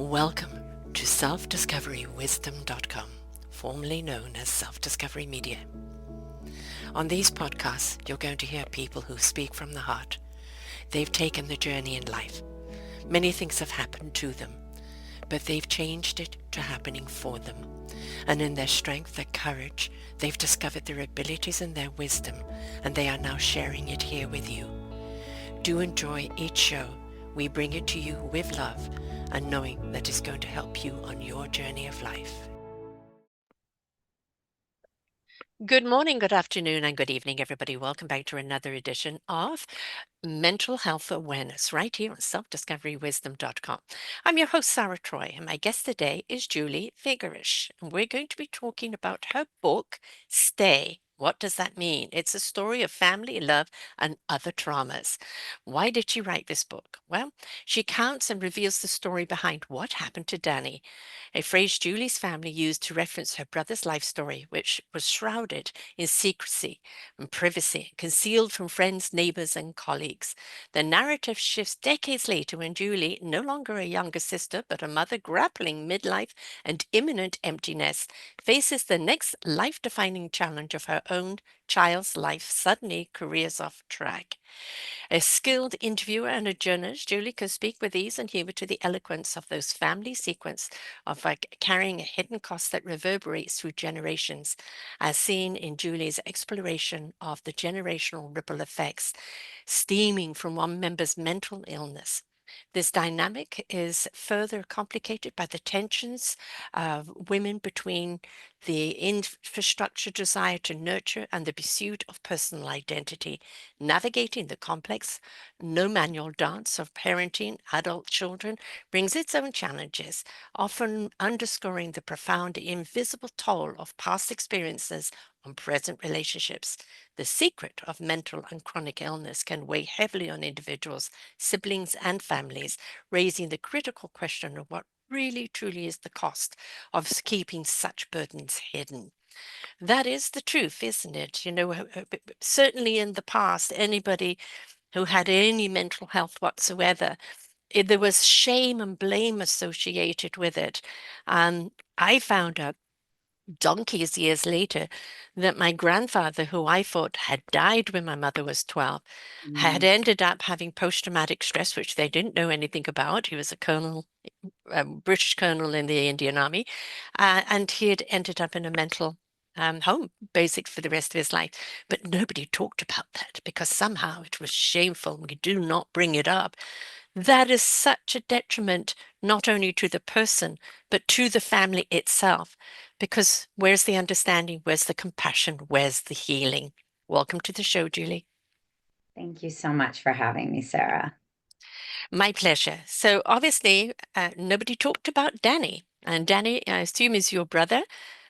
Welcome to selfdiscoverywisdom.com, formerly known as Self-Discovery Media. On these podcasts, you're going to hear people who speak from the heart. They've taken the journey in life. Many things have happened to them, but they've changed it to happening for them. And in their strength, their courage, they've discovered their abilities and their wisdom, and they are now sharing it here with you. Do enjoy each show. We bring it to you with love and knowing that it's going to help you on your journey of life. Good morning, good afternoon, and good evening, everybody. Welcome back to another edition of Mental Health Awareness right here on selfdiscoverywisdom.com. I'm your host, Sarah Troy, and my guest today is Julie Fingersh. And we're going to be talking about her book, Stay. What does that mean? It's a story of family, love, and other traumas. Why did she write this book? Well, she counts and reveals the story behind what happened to Danny, a phrase Julie's family used to reference her brother's life story, which was shrouded in secrecy and privacy, concealed from friends, neighbors, and colleagues. The narrative shifts decades later when Julie, no longer a younger sister, but a mother grappling midlife and imminent emptiness, faces the next life-defining challenge of her own child's life, suddenly careers off track. A skilled interviewer and a journalist, Julie can speak with ease and humor to the eloquence of those family sequence of carrying a hidden cost that reverberates through generations, as seen in Julie's exploration of the generational ripple effects stemming from one member's mental illness. This dynamic is further complicated by the tensions of women between the infrastructure desire to nurture and the pursuit of personal identity, navigating the complex, no manual dance of parenting adult children brings its own challenges, often underscoring the profound invisible toll of past experiences on present relationships. The secret of mental and chronic illness can weigh heavily on individuals, siblings, and families, raising the critical question of what really truly is the cost of keeping such burdens hidden. That is the truth, isn't it? Certainly in the past, anybody who had any mental health whatsoever, there was shame and blame associated with it. I found out donkeys years later that my grandfather, who I thought had died when my mother was 12, had ended up having post-traumatic stress, which they didn't know anything about. He was a colonel, a British colonel in the Indian Army, and he had ended up in a mental home, basic for the rest of his life. But nobody talked about that because somehow it was shameful. We do not bring it up. That is such a detriment, not only to the person, but to the family itself. Because where's the understanding? Where's the compassion? Where's the healing? Welcome to the show, Julie. Thank you so much for having me, Sarah. My pleasure. So obviously, nobody talked about Danny. And Danny, I assume, is your brother.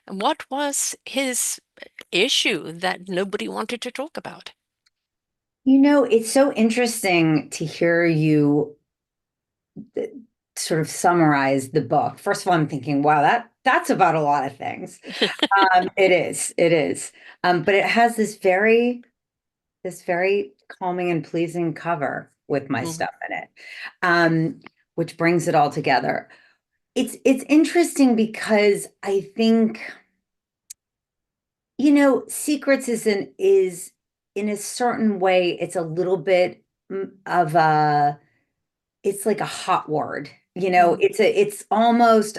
What was his issue that nobody wanted to talk about? It's so interesting to hear you sort of summarize the book. First of all, I'm thinking, wow, that's about a lot of things. It is. But it has this very calming and pleasing cover with my Mhm. stuff in it, which brings it all together. It's interesting because I think, secrets is in a certain way, it's a little bit of a, it's like a hot word. Mhm. It's almost,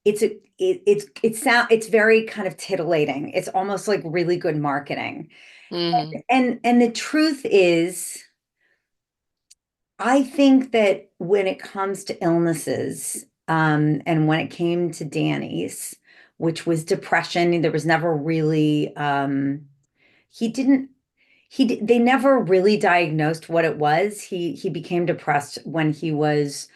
it's very kind of titillating. It's almost like really good marketing. Mhm. And the truth is, I think that when it comes to illnesses, and when it came to Danny's, which was depression, there was never really, he didn't, they never really diagnosed what it was. He became depressed when he was,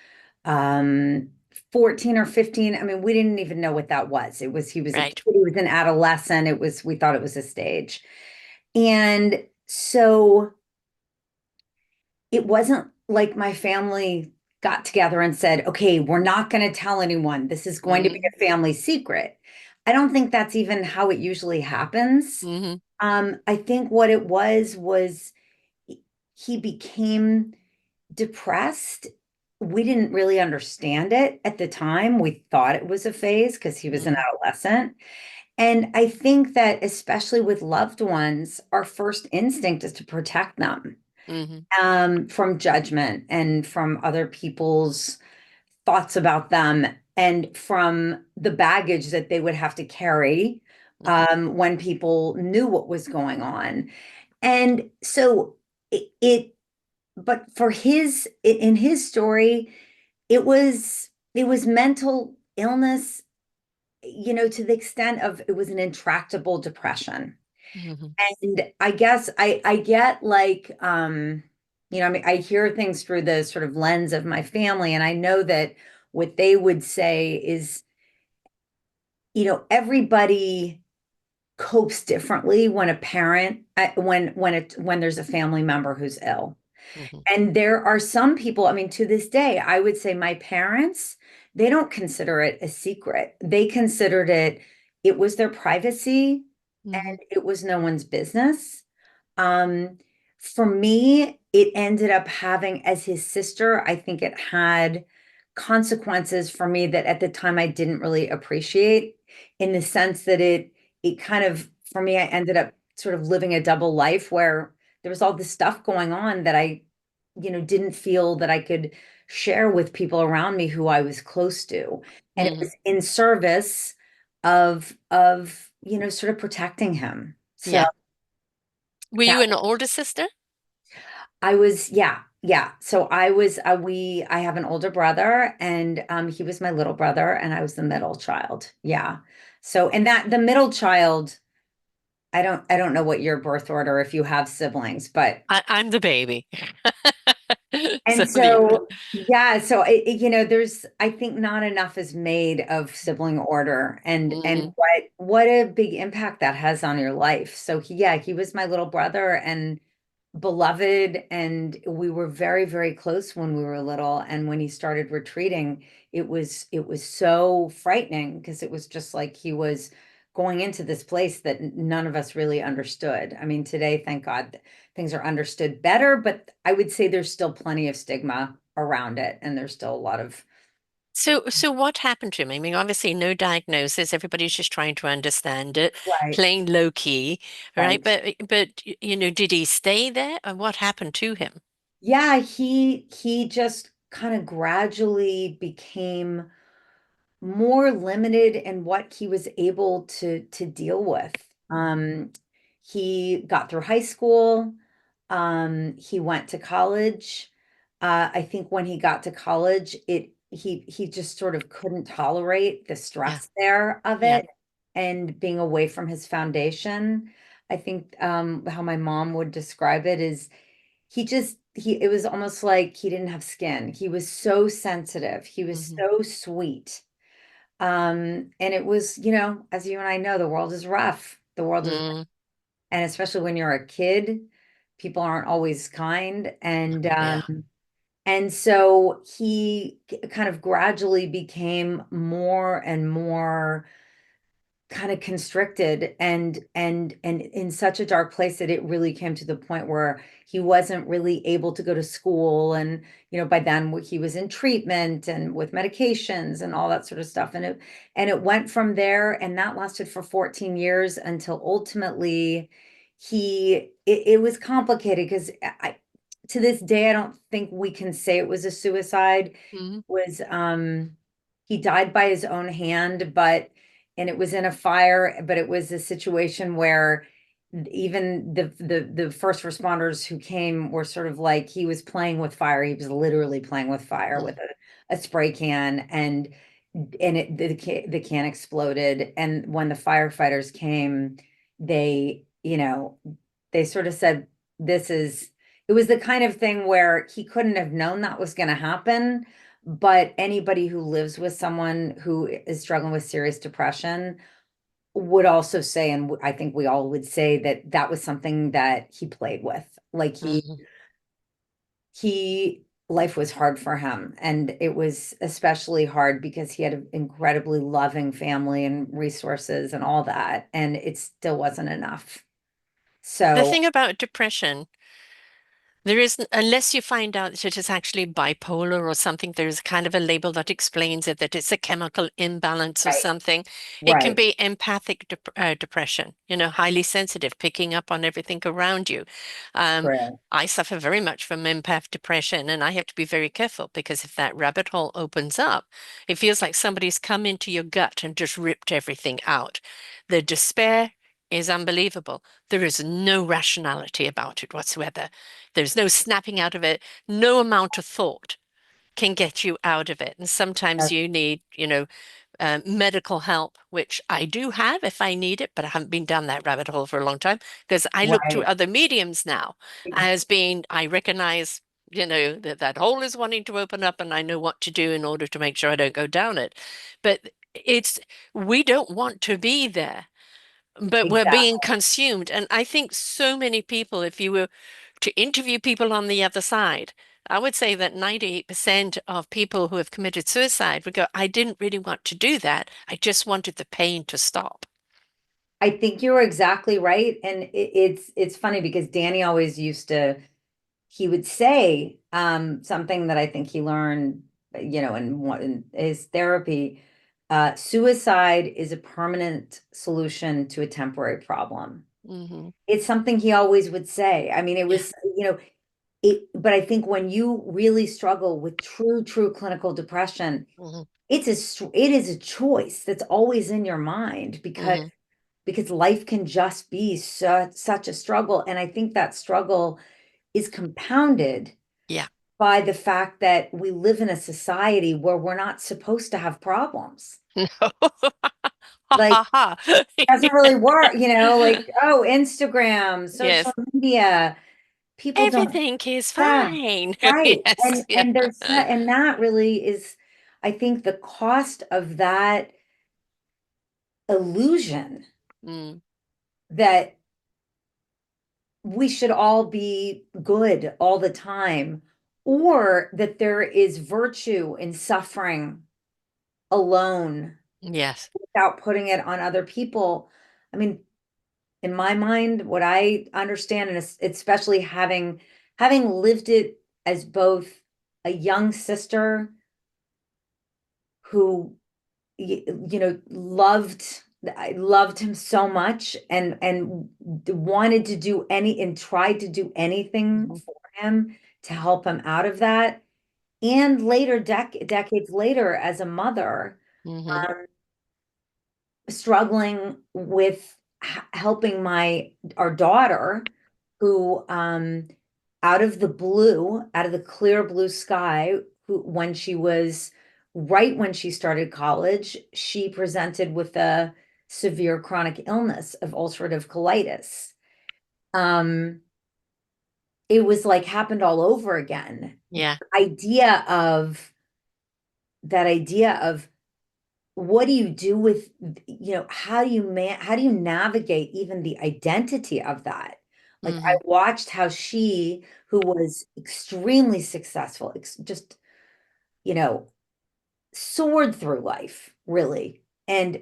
um, 14 or 15. I mean, we didn't even know what that was. He was a kid, Right. he was an adolescent. We thought it was a stage. And so it wasn't like my family got together and said, okay, we're not going to tell anyone. This is going to be Mhm. a family secret. I don't think that's even how it usually happens. Mhm. I think what it was he became depressed we didn't really understand it at the time. We thought it was a phase because he was an Mhm. adolescent. And I think that especially with loved ones, our first instinct is to protect them Mhm. from judgment and from other people's thoughts about them and from the baggage that they would have to carry Mhm. when people knew what was going on. And so it but for in his story, it was mental illness, to the extent of it was an intractable depression. Mhm. And I guess I get like I mean I hear things through the sort of lens of my family, and I know that what they would say is, everybody copes differently when a parent when there's a family member who's ill. Mhm. And there are some people, I mean, to this day, I would say my parents, they don't consider it a secret. They considered it was their privacy Mhm. and it was no one's business. Um, for me, it ended up having, as his sister, I think it had consequences for me that at the time I didn't really appreciate, in the sense that it kind of, for me, I ended up sort of living a double life where there was all this stuff going on that I, didn't feel that I could share with people around me who I was close to. And it Mhm. was in service of, sort of protecting him. So Yeah. Were that you an older sister? I was, yeah, yeah. So I have an older brother, and he was my little brother, and I was the middle child. Yeah. So, and that the middle child, I don't know what your birth order if you have siblings, but I'm the baby. So and yeah. so, yeah, so there's, I think not enough is made of sibling order, and Mhm. what a big impact that has on your life. So yeah, he was my little brother and beloved, and we were very, very close when we were little. And when he started retreating, it was so frightening because it was just like he was going into this place that none of us really understood. I mean, today, thank God, things are understood better, but I would say there's still plenty of stigma around it, and there's still a lot of So what happened to him? I mean, obviously no diagnosis. Everybody's just trying to understand it, right, playing low key, right? right. But did he stay there, or what happened to him? Yeah, he just kind of gradually became more limited in what he was able to deal with. He got through high school. He went to college. I think when he got to college, he just sort of couldn't tolerate the Yeah, stress there of yeah. it and being away from his foundation. I think how my mom would describe it is he it was almost like he didn't have skin. He was so sensitive. He was Hmm. so sweet. And it was, as you and I know, the world is rough. The world is, Mm, and especially when you're a kid, people aren't always kind. yeah. And so he kind of gradually became more and more kind of constricted and in such a dark place that it really came to the point where he wasn't really able to go to school. And by then he was in treatment and with medications and all that sort of stuff, and it went from there, and that lasted for 14 years until ultimately it was complicated because I to this day I don't think we can say it was a suicide. Hmm. Was He died by his own hand, but and it was in a fire, but it was a situation where even the first responders who came were sort of like he was playing with fire. He was literally playing with fire with a spray can, and the can exploded. And when the firefighters came, they, they sort of said, this is it was the kind of thing where he couldn't have known that was going to happen. But anybody who lives with someone who is struggling with serious depression would also say, and I think we all would say, that that was something that he played with. Like Hmm. he, life was hard for him. And it was especially hard because he had an incredibly loving family and resources and all that. And it still wasn't enough. The So, thing about depression, There isn't, unless you find out that it is actually bipolar or something, there's kind of a label that explains it, that it's a chemical imbalance or Right. something. It can Right. be empathic depression, highly sensitive, picking up on everything around you. Um, True. I suffer very much from empath depression, and I have to be very careful because if that rabbit hole opens up, it feels like somebody's come into your gut and just ripped everything out. The despair is unbelievable. There is no rationality about it whatsoever. There's no snapping out of it. No amount of thought can get you out of it. And sometimes That's you need, medical help, which I do have if I need it, but I haven't been down that rabbit hole for a long time because I look to right. other mediums now as being, I recognize, that that hole is wanting to open up and I know what to do in order to make sure I don't go down it. But it's, we don't want to be there, but we're being Exactly. consumed. And I think so many people, if you were to interview people on the other side, I would say that 98% of people who have committed suicide would go, I didn't really want to do that. I just wanted the pain to stop. I think you're exactly right. And it's funny because Danny always used to, he would say something that I think he learned, in his therapy. Suicide is a permanent solution to a temporary problem. Hmm. It's something he always would say. I mean, it Yeah. was, but I think when you really struggle with true clinical depression, Hmm. it is a choice that's always in your mind Hmm. because life can just be such a struggle. And I think that struggle is compounded Yeah. by the fact that we live in a society where we're not supposed to have problems. No. Ha Like, ha ha. it doesn't really work, like, oh, Instagram, social Yes. media, people don't, Everything is yeah, fine. right. Yes. And Yeah. and there's not, and that really is, I think the cost of that illusion Mm, that we should all be good all the time, or that there is virtue in suffering alone yes. without putting it on other people. I mean, in my mind, what I understand, and especially having lived it as both a young sister who loved, I loved him so much and wanted to do any and tried to do anything Hmm. for him to help him out of that. And later, decades later, as a mother, Hmm. um, struggling with helping our daughter, who out of the blue, out of the clear blue sky, who when she was right when she started college, she presented with a severe chronic illness of ulcerative colitis. Um, it was like happened all over again. Yeah. Idea of that idea of what do you do with, how do you navigate even the identity of that? Like, I Hmm. watched how she, who was extremely successful, just, you know, soared through life, really, and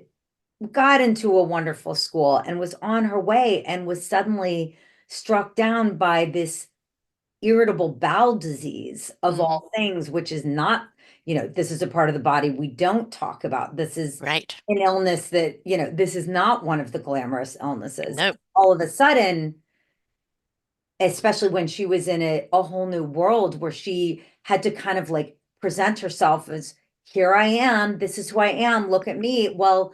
got into a wonderful school and was on her way and was suddenly struck down by this irritable bowel disease of Hmm. all things, which is not, this is a part of the body we don't talk about. This is Right. an illness that, this is not one of the glamorous illnesses. No. All of a sudden, especially when she was in a whole new world where she had to kind of like present herself as, here I am, this is who I am, look at me. Well,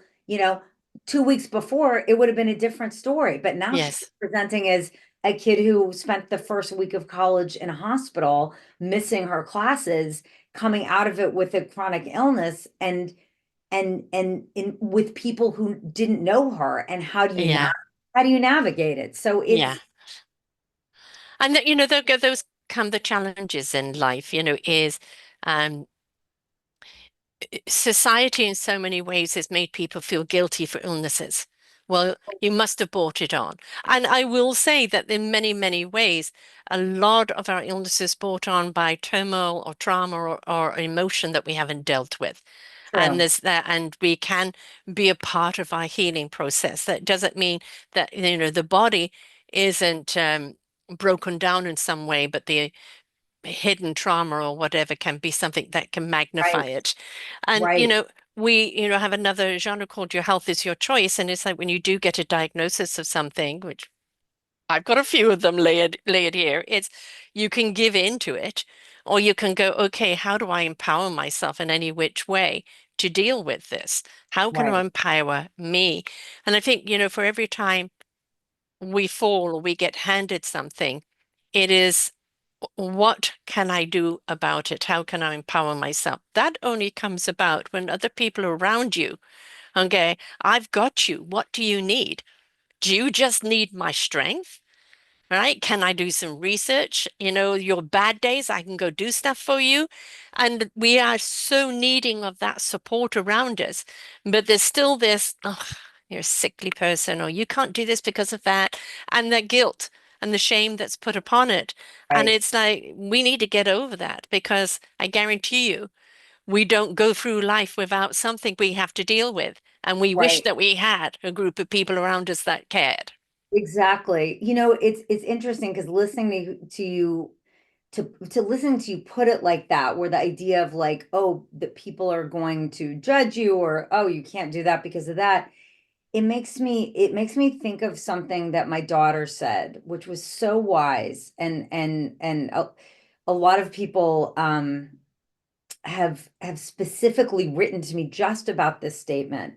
2 weeks before it would have been a different story, but now she's Yes. presenting as a kid who spent the first week of college in a hospital, missing her classes, coming out of it with a chronic illness, with people who didn't know her. And Yeah. how do you navigate it? So Yeah. it's And that, those come the challenges in life, is um, society in so many ways has made people feel guilty for illnesses. Well, you must have brought it on. And I will say that in many, many ways, a lot of our illnesses brought on by turmoil or trauma or emotion that we haven't dealt with. And true. there's that, and we can be a part of our healing process. That doesn't mean that, the body isn't. broken down in some way, but the hidden trauma or whatever can be something that can magnify Right, it. And, right, we, have another genre called Your Health is Your Choice. And it's like when you do get a diagnosis of something, which I've got a few of them layered here, it's you can give into it, or you can go, okay, how do I empower myself in any which way to deal with this? How can I right, empower me? And I think, for every time we fall or we get handed something, it is what can I do about it? How can I empower myself? That only comes about when other people are around you. Okay, I've got you. What do you need? Do you just need my strength? Right? Can I do some research? Your bad days, I can go do stuff for you. And we are so needing of that support around us. But there's still this, oh, you're a sickly person, or you can't do this because of that, and the guilt and the shame that's put upon it. And right, it's like, we need to get over that because I guarantee you, we don't go through life without something we have to deal with. And we wish right. that we had a group of people around us that cared. Exactly. It's interesting because listening to you to listening to you put it like that, where the idea of like, oh, that people are going to judge you, or oh, you can't do that because of that. It makes me think of something that my daughter said, which was so wise, and a lot of people have specifically written to me just about this statement.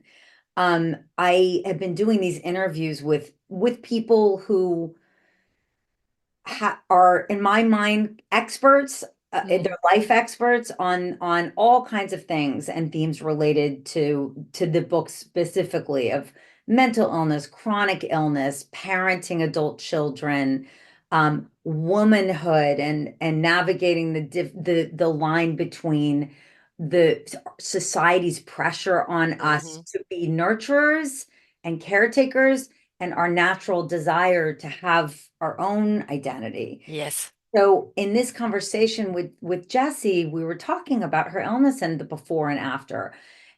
I have been doing these interviews with people who are, in my mind, experts. They're Mhm. life experts on all kinds of things and themes related to the book, specifically of mental illness, chronic illness, parenting adult children, womanhood, and navigating the line between the society's pressure on us Mhm. to be nurturers and caretakers, and our natural desire to have our own identity. Yes. So in this conversation with Jessie, we were talking about her illness and the before and after.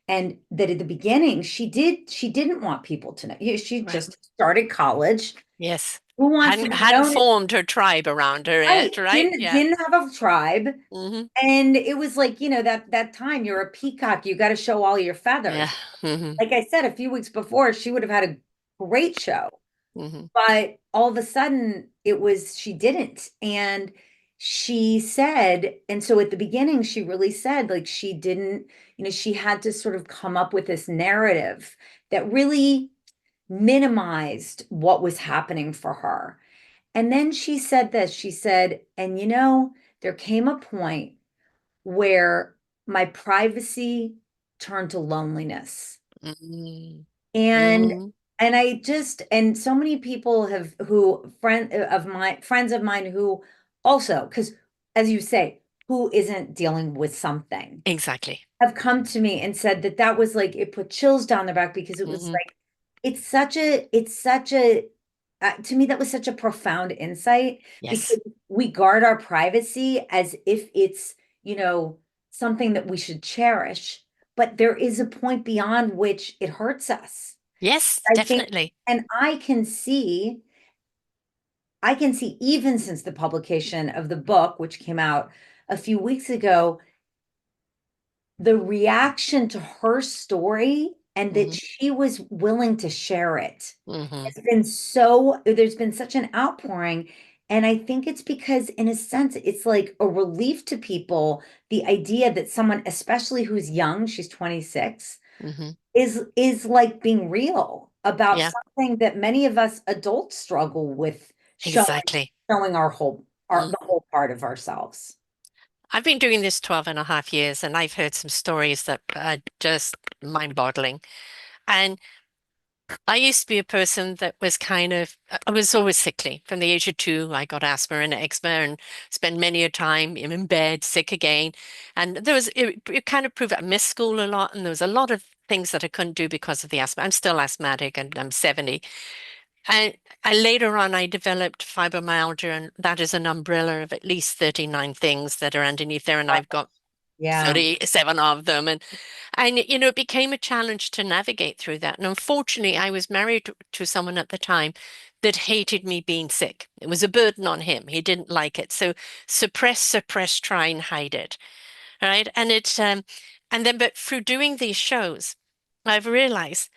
And that at the beginning, she didn't want people to know. She Right. just started college. Yes. Who wants to Hadn't be hadn't known as formed her tribe around her right? yet, right? Didn't Yeah. didn't have a tribe. Hmm. And it was like, that time you're a peacock, you got to show all your Yeah. feathers. Hmm. Like I said, a few weeks before, she would have had a great show. Hmm. But all of a sudden, she didn't. And she said, and so at the beginning, she really said, like, she didn't, she had to sort of come up with this narrative that really minimized what was happening for her. And then she said this, she said, and there came a point where my privacy turned to loneliness. Hmm. And Hmm. and so many people have who friends of mine who also, because as you say, who isn't dealing with something, Exactly. have come to me and said that was like, it put chills down their back, because it was Hmm. like, it's such a to me, that was such a profound insight, Yes. because we guard our privacy as if it's, you know, something that we should cherish, but there is a point beyond which it hurts us. Yes, I think, definitely. and I can see even since the publication of the book, which came out a few weeks ago, the reaction to her story, and that Hmm. she was willing to share it, Hmm. there's been such an outpouring. And I think it's because, in a sense, it's like a relief to people, the idea that someone, especially who's young, she's 26, Hmm. is like being real about Yeah, something that many of us adults struggle with, exactly. showing the Mm. whole part of ourselves. I've been doing this 12 and a half years, and I've heard some stories that are just mind-boggling. And I used to be a person that was I was always sickly. From the age of 2, I got asthma and eczema and spent many a time in bed, sick again. And it kind of proved I missed school a lot, and there was a lot of things that I couldn't do because of the asthma. I'm still asthmatic and I'm 70. And later on, I developed fibromyalgia, and that is an umbrella of at least 39 things that are underneath there. And I've got Yeah. 37 of them. And it became a challenge to navigate through that. And unfortunately, I was married to someone at the time that hated me being sick. It was a burden on him. He didn't like it. So suppress, suppress, try and hide it. Right. And then, but through doing these shows, I've realized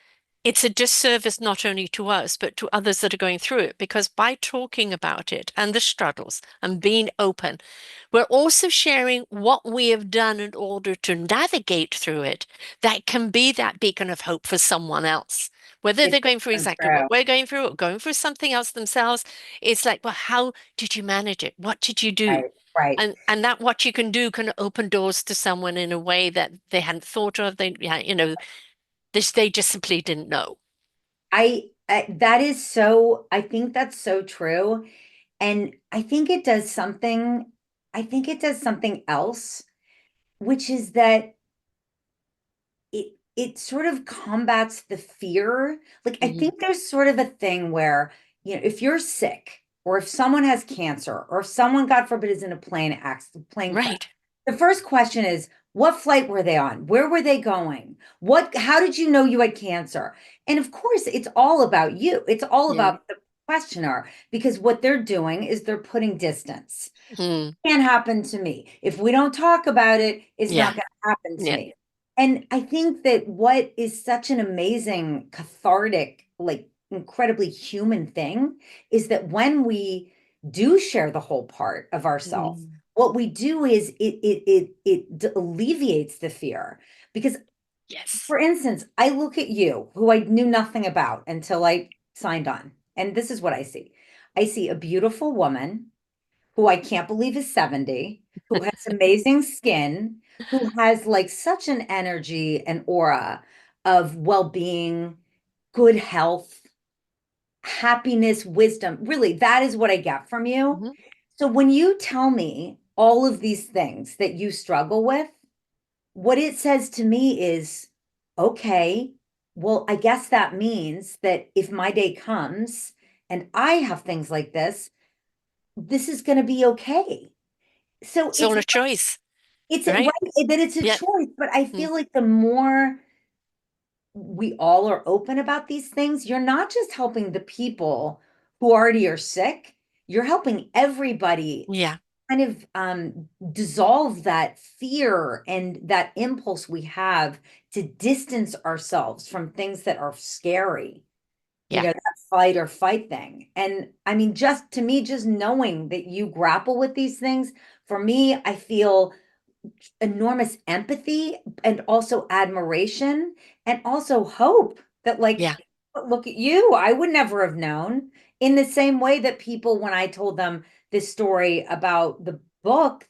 it's a disservice not only to us, but to others that are going through it, because by talking about it and the struggles and being open, we're also sharing what we have done in order to navigate through it that can be that beacon of hope for someone else. Whether It's they're going through so exactly true. what we're going through or going through something else themselves, it's like, well, how did you manage it? What did you do? Right, right. And that what you can do can open doors to someone in a way that they hadn't thought of. They, yeah, they just simply didn't know. I that is so, I think that's so true. And I think it does something else, which is that it sort of combats the fear. Like I Mhm. think there's sort of a thing where, if you're sick or if someone has cancer or if someone, God forbid, is in a plane crash, Right. the first question is, what flight were they on? Where were they going? How did you know you had cancer? And of course, it's all about you. It's all Yeah. about the questioner because what they're doing is they're putting distance. Mm. Can't happen to me. If we don't talk about it, it's Yeah. not going to happen to Yeah. me. And I think that what is such an amazing, cathartic, like incredibly human thing is that when we do share the whole part of ourselves, Mm. what we do is it alleviates the fear. Because, Yes. for instance, I look at you, who I knew nothing about until I signed on, and this is what I see. I see a beautiful woman who I can't believe is 70, who has amazing skin, who has like such an energy and aura of well-being, good health, happiness, wisdom. Really, that is what I get from you. Mhm. So when you tell me all of these things that you struggle with, what it says to me is, okay, well, I guess that means that if my day comes and I have things like this is going to be okay. So It's all a choice, it's right? right that it's a Yeah. choice, but I Mm. feel like the more we all are open about these things, you're not just helping the people who already are sick, you're helping everybody Yeah. kind of dissolve that fear and that impulse we have to distance ourselves from things that are scary. Yeah. That fight or fight thing. And I mean, just to me, just knowing that you grapple with these things, for me, I feel enormous empathy and also admiration and also hope that, like, Yeah. look at you, I would never have known. In the same way that people, when I told them this story about the book,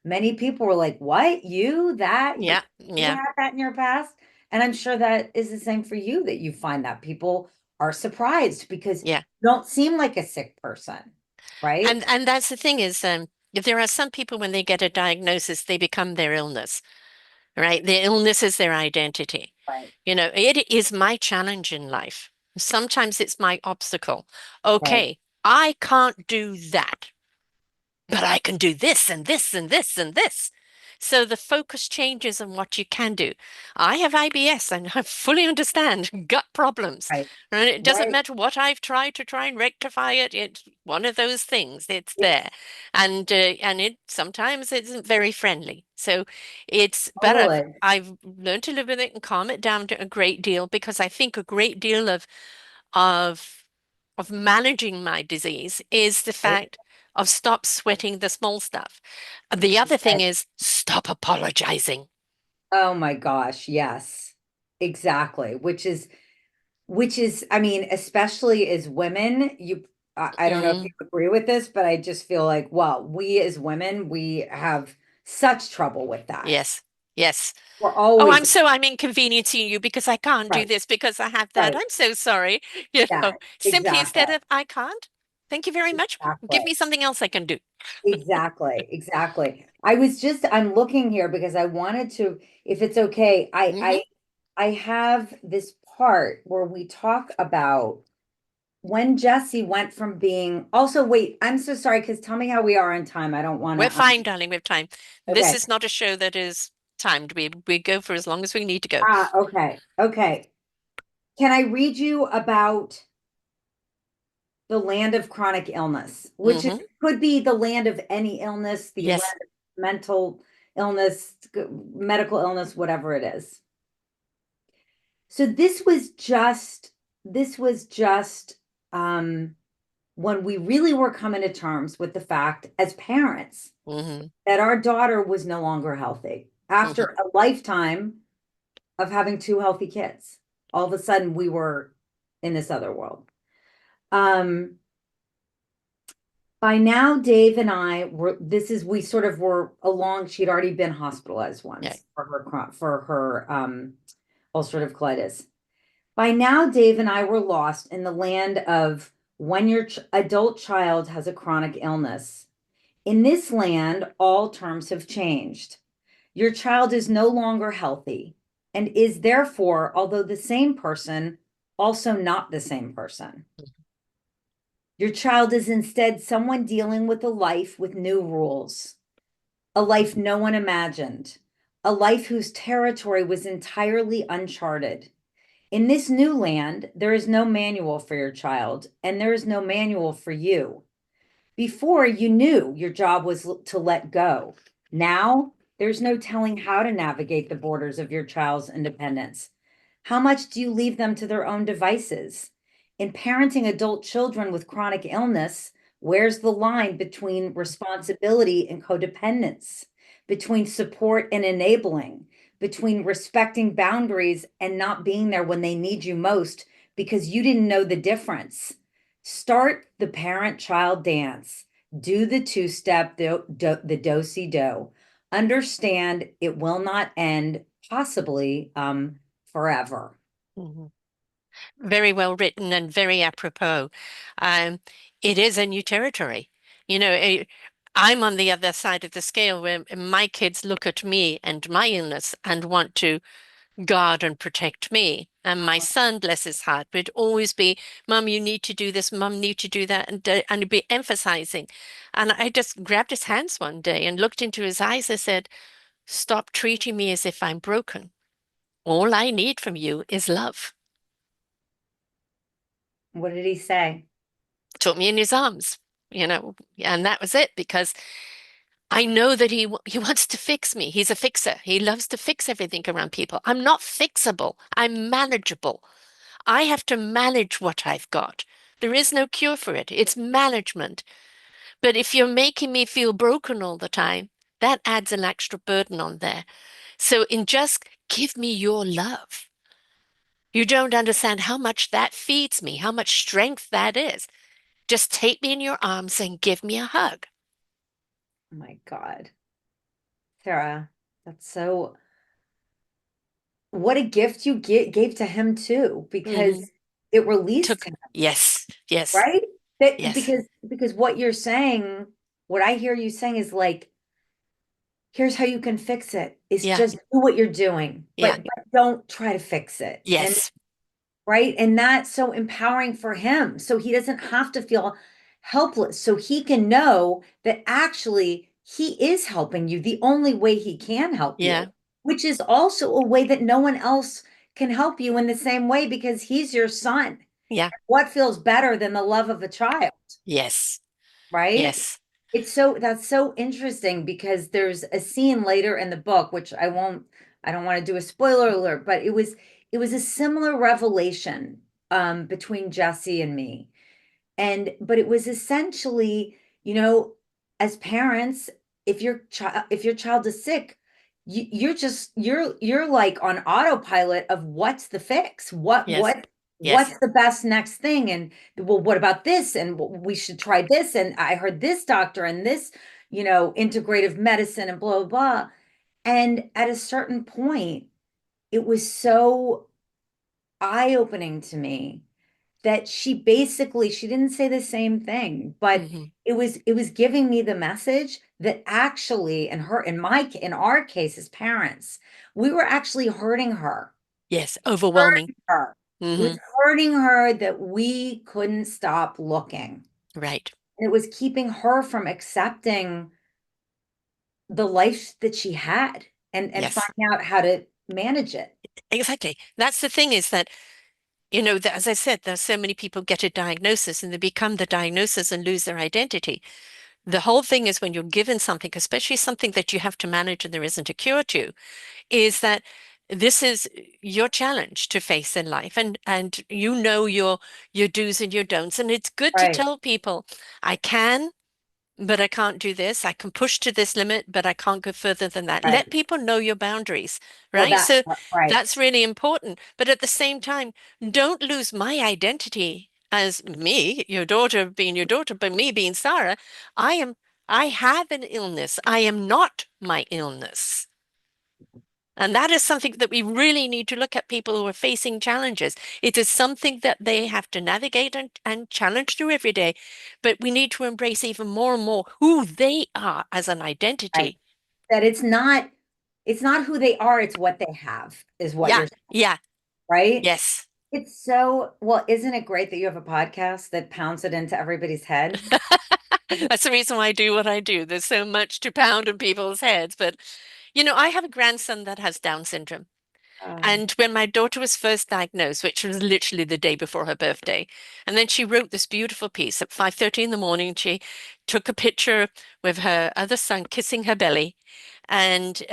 many people were like, what, Yeah. you Yeah. had that in your past? And I'm sure that is the same for you, that you find that people are surprised because you Yeah. don't seem like a sick person, right? And that's the thing is, if there are some people when they get a diagnosis, they become their illness, right? Their illness is their identity. Right, It is my challenge in life. Sometimes it's my obstacle. right, Okay, I can't do that, but I can do this and this and this and this. So the focus changes on what you can do. I have IBS and I fully understand gut problems. right, And it doesn't right. matter what I've tried to try and rectify it. It's one of those things. It's there. It's And it sometimes it isn't very friendly. So but totally I've learned to live with it and calm it down to a great deal because I think a great deal of of managing my disease is the right. fact of stop sweating the small stuff. The other thing Right. is stop apologizing. Oh my gosh, yes. Exactly. Which is, I mean, especially as women, I don't know if you Mm, agree with this, but I just feel like, well, we as women, we have such trouble with that. yes, yes. We're Oh, always I'm inconveniencing you because I can't do right, this because I have that. right. I'm so sorry. Yeah, Simply exactly. instead of I can't. Thank you very much. Exactly. Give me something else I can do. Exactly. Exactly. I'm looking here because I wanted to, if it's okay, Hmm. I have this part where we talk about when Jesse went from being, also, wait, I'm so sorry, because tell me how we are on time. I don't want We're to, fine, darling. We have time. This okay. is not a show that is timed. We go for as long as we need to go. Okay. Okay. Can I read you about the land of chronic illness, which is, Mm-hmm. could be the land of any illness, the land Yes. of mental illness, medical illness, whatever it is. So this was just um, when we really were coming to terms with the fact as parents Mm-hmm. that our daughter was no longer healthy after Mm-hmm. a lifetime of having two healthy kids. All of a sudden, we were in this other world. Um, by now, Dave and I were, we sort of were along. She'd already been hospitalized Yeah. once for her ulcerative colitis. By now, Dave and I were lost in the land of when your adult child has a chronic illness. In this land, all terms have changed. Your child is no longer healthy and is therefore, although the same person, also not the same person. Your child is instead someone dealing with a life with new rules, a life no one imagined, a life whose territory was entirely uncharted. In this new land, there is no manual for your child, and there is no manual for you. Before, you knew your job was to let go. Now, there's no telling how to navigate the borders of your child's independence. How much do you leave them to their own devices? In parenting adult children with chronic illness, where's the line between responsibility and codependence, between support and enabling, between respecting boundaries and not being there when they need you most because you didn't know the difference? Start the parent-child dance. Do the two-step, the do-si-do. Understand it will not end, possibly forever. Mm-hmm. Very well written and very apropos. Um, it is a new territory. You know, I'm on the other side of the scale where my kids look at me and my illness and want to guard and protect me. And my son, bless his heart, would always be, Mum, you need to do this, Mum, need to do that, and he'd be emphasizing. And I just grabbed his hands one day and looked into his eyes. I said, Stop treating me as if I'm broken. All I need from you is love. What did he say? Took me in his arms, and that was it because I know that he wants to fix me. He's a fixer. He loves to fix everything around people. I'm not fixable. I'm manageable. I have to manage what I've got. There is no cure for it. It's management. But if you're making me feel broken all the time, that adds an extra burden on there. So in just give me your love. You don't understand how much that feeds me, how much strength that is. Just take me in your arms and give me a hug. Oh my God. Sarah, that's so, what a gift you gave to him too, Hmm. because it released Took, him, yes, yes, right? That yes. because what you're saying, what I hear you saying is like, here's how you can fix it. It's Yeah, just do what you're doing, yeah, but don't try to fix it. And yes, right? And that's so empowering for him. So he doesn't have to feel helpless. So he can know that actually he is helping you the only way he can help you, yeah, which is also a way that no one else can help you in the same way because he's your son. yeah, What feels better than the love of a child, yes, right? yes. It's so that's so interesting because there's a scene later in the book, which I don't want to do a spoiler alert, but it was a similar revelation between Jesse and me. And but it was essentially, as parents, if your child is sick, you're like on autopilot of what's the fix, Yes, what's yes, the best next thing, and well, what about this, and we should try this, and I heard this doctor and this, integrative medicine and blah blah blah. And at a certain point, it was so eye-opening to me that she didn't say the same thing, but hmm, it was giving me the message that actually in our case as parents, we were actually hurting her. yes. Overwhelming. Hurting her. It Hmm. was hurting her that we couldn't stop looking. Right. And it was keeping her from accepting the life that she had and Yes, finding out how to manage it. exactly. That's the thing is that As I said, there's so many people get a diagnosis and they become the diagnosis and lose their identity. The whole thing is when you're given something, especially something that you have to manage and there isn't a cure to, is that this is your challenge to face in life, and your do's and your don'ts. And it's good to Right, tell people, I can, but I can't do this. I can push to this limit, but I can't go further than that. right. Let people know your boundaries, Well, right? So right, that's really important. But at the same time, don't lose my identity as me, your daughter being your daughter, but me being Sarah. I am, I have an illness. I am not my illness. And that is something that we really need to look at people who are facing challenges. It is something that they have to navigate and challenge through every day. But we need to embrace even more and more who they are as an right. identity. That it's not who they are, it's what they have, is what Yeah, you're saying, yeah, right? yes. It's so, well, isn't it great that you have a podcast that pounds it into everybody's head? That's the reason why I do what I do. There's so much to pound in people's heads. But, I have a grandson that has Down syndrome. Oh, And when my daughter was first diagnosed, which was literally the day before her birthday, and then she wrote this beautiful piece at 5:30 in the morning. She took a picture with her other son kissing her belly. And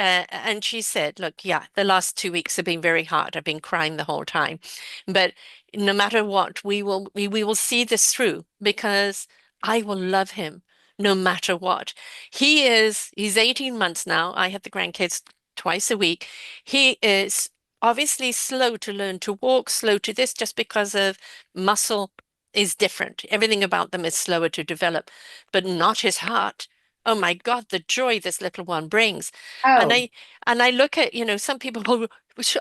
she said, look, yeah, the last 2 weeks have been very hard. I've been crying the whole time. But no matter what, we will see this through because I will love him no matter what. He's 18 months now. I have the grandkids twice a week. He is obviously slow to learn to walk, slow to this, just because of muscle is different. Everything about them is slower to develop, but not his heart. Oh my God, the joy this little one brings. And oh, I look at, some people, oh,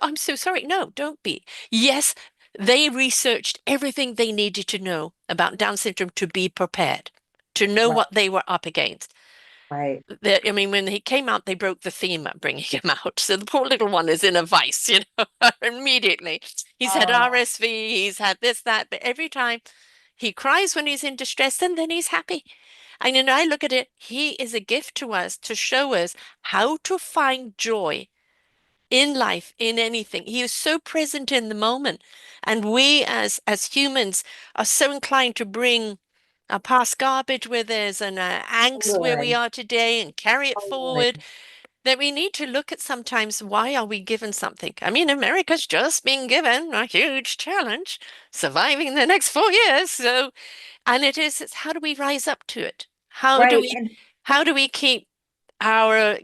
I'm so sorry. No, don't be. Yes, they researched everything they needed to know about Down syndrome to be prepared, to know right, what they were up against. I mean, when he came out, they broke the theme up bringing him out. So the poor little one is in a vice, immediately. He's had oh, RSV, he's had this, that, but every time he cries when he's in distress and then he's happy. And I look at it, he is a gift to us to show us how to find joy in life, in anything. He is so present in the moment. And we as humans are so inclined to bring our past garbage with us and our angst where we totally, are today and carry it totally. forward, that we need to look at sometimes why are we given something? I mean, America's just been given a huge challenge, surviving the next 4 years. So, and it's how do we rise up to it? Right. And How do we keep our,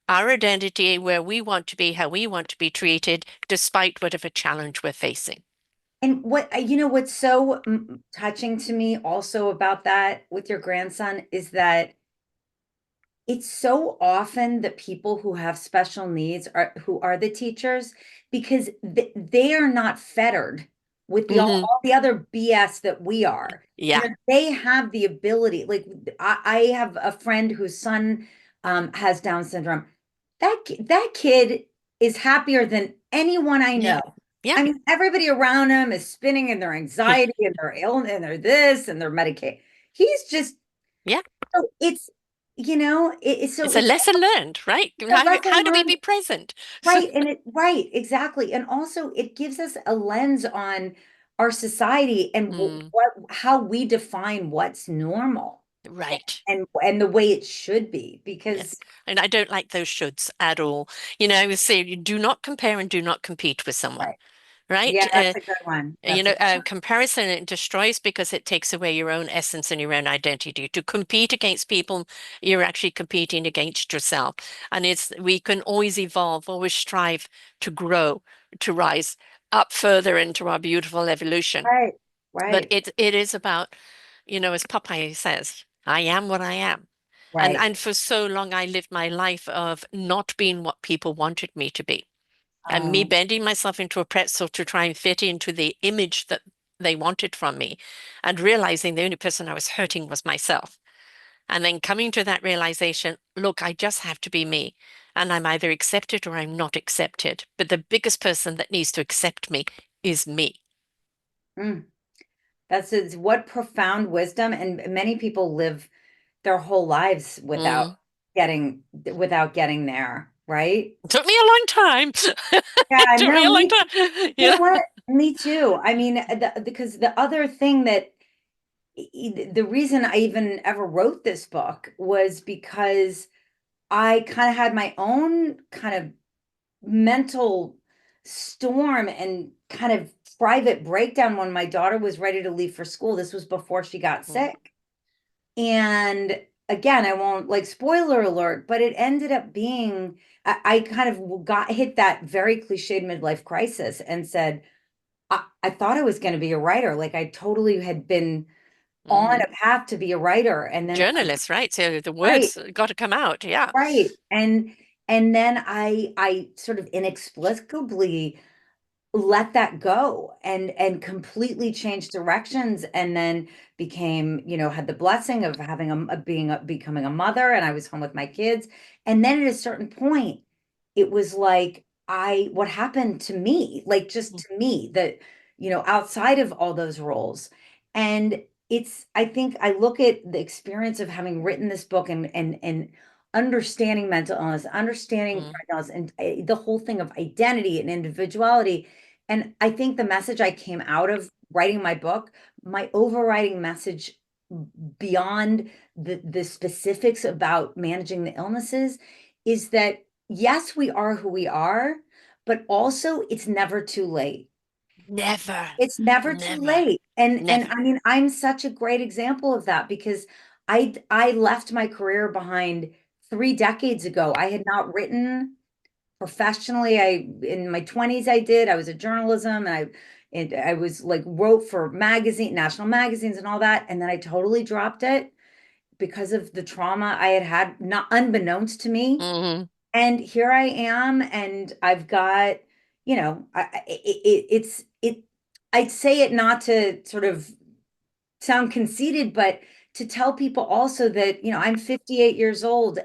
our identity where we want to be, how we want to be treated, despite whatever challenge we're facing? what's so touching to me also about that with your grandson is that it's so often the people who have special needs are who are the teachers because they are not fettered with the Hmm. all the other BS that we are. Yeah, They have the ability. Like I have a friend whose son has Down syndrome. That kid is happier than anyone I yeah, know. yeah, I mean, everybody around him is spinning in their anxiety and their illness and their this and their Medicaid. He's just yeah. so so It's a it's lesson learned, right? a How lesson do we learned, be present? right? Right, exactly. And also it gives us a lens on our society and Mm, what how we define what's normal right. and the way it should be Yeah. because And I don't like those shoulds at all. I would say you do not compare and do not compete with someone, right. right? Yeah, that's a good one. That's a good one. Comparison it destroys because it takes away your own essence and your own identity. To compete against people, you're actually competing against yourself. And we can always evolve, always strive to grow, to rise up further into our beautiful evolution. Right, But right, it is about, as Popeye says, I am what I am. And right. and for so long I lived my life of not being what people wanted me to be. And me Um, bending myself into a pretzel to try and fit into the image that they wanted from me, and realizing the only person I was hurting was myself. And then coming to that realization, look, I just have to be me. And I'm either accepted or I'm not accepted. But the biggest person that needs to accept me is me. mm, what profound wisdom, and many people live their whole lives Mm. without getting there, right? It took me a long time. Yeah, It took me no, a long me, time. you know Yeah. what? Me too. I mean, because the other thing that the reason I even ever wrote this book was because I kind of had my own kind of mental storm and kind of private breakdown when my daughter was ready to leave for school. This was before she got Mm, sick. And again, I won't like spoiler alert, but it ended up being, I kind of got hit that very cliched midlife crisis and said, I thought I was going to be a writer. Like I totally had been on hmm a path to be a writer. And then, Journalist, right? So the right, words got to come out. Yeah. right. And then I sort of inexplicably let that go and completely changed directions and then became, had the blessing of having becoming a mother, and I was home with my kids. And then at a certain point it was like what happened to me, like just Mm, to me, that outside of all those roles. And I think I look at the experience of having written this book and understanding mental illness, understanding mm, mental illness, and the whole thing of identity and individuality. And I think the message I came out of writing my book, my overriding message beyond the specifics about managing the illnesses, is that yes, we are who we are, but also it's never too late. never, It's never too never, late. And never. I mean, I'm such a great example of that because I left my career behind 3 decades ago. I had not written professionally. I in my 20s I did. I was a journalism, and I was like wrote for national magazines and all that, and then I totally dropped it because of the trauma I had had, not unbeknownst to me. Hmm And here I am, and I've got, I'd say it not to sort of sound conceited, but to tell people also that, I'm 58 years old,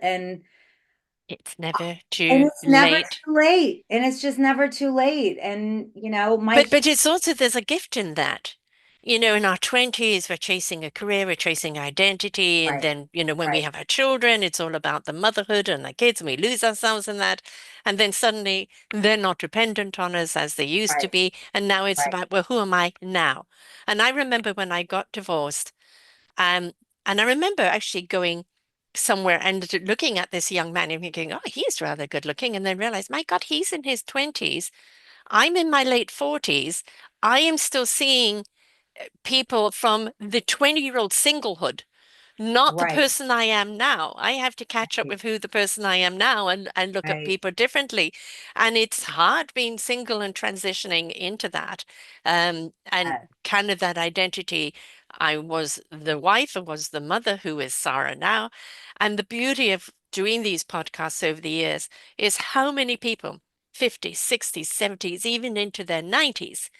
It's never and too it's never late. too late. And it's just never too late. And, my But kids, it's also there's a gift in that. In our 20s, we're chasing a career, we're chasing identity, and right, then, when we right, have our children, it's all about the motherhood and the kids, and we lose ourselves in that. And then suddenly they're not dependent on us as they used to right, be. And now it's right, about, well, who am I now? And I remember when I got divorced, um, and I remember actually going somewhere and looking at this young man and thinking, oh, he's rather good looking, and then realize, my God, he's in his 20s. I'm in my late 40s. I am still seeing people from the 20-year-old singlehood, not the right, person I am now. I have to catch up right, with who the person I am now and look at right. people differently. And it's hard being single and transitioning into that. And Yes, kind of that identity. I was the wife, I was the mother who is Sarah now. And the beauty of doing these podcasts over the years is how many people, 50s, 60s, 70s, even into their 90s,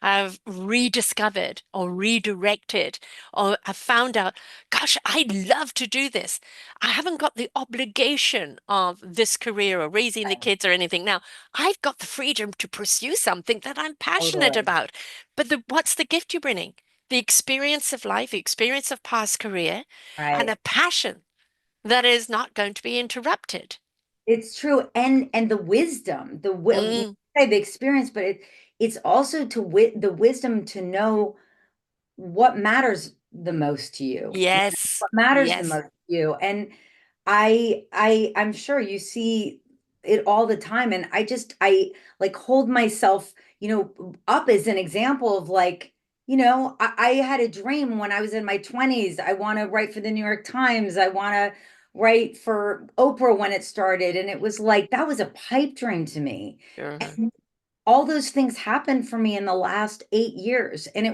have rediscovered or redirected or have found out, gosh, I'd love to do this. I haven't got the obligation of this career or raising the right, kids or anything. Now, I've got the freedom to pursue something that I'm passionate totally. about. But what's the gift you're bringing? The experience of life, the experience of past career, and Right. a passion that is not going to be interrupted. It's true. And the wisdom, we Mm, say the experience, but it's also the wisdom to know what matters the most to you. yes, What matters the yes. most to you. And I'm sure you see it all the time. And I like hold myself, up as an example of like, I had a dream when I was in my 20s. I want to write for the New York Times. I want to write for Oprah when it started. And it was like that was a pipe dream to me. Sure. And all those things happened for me in the last 8 years. And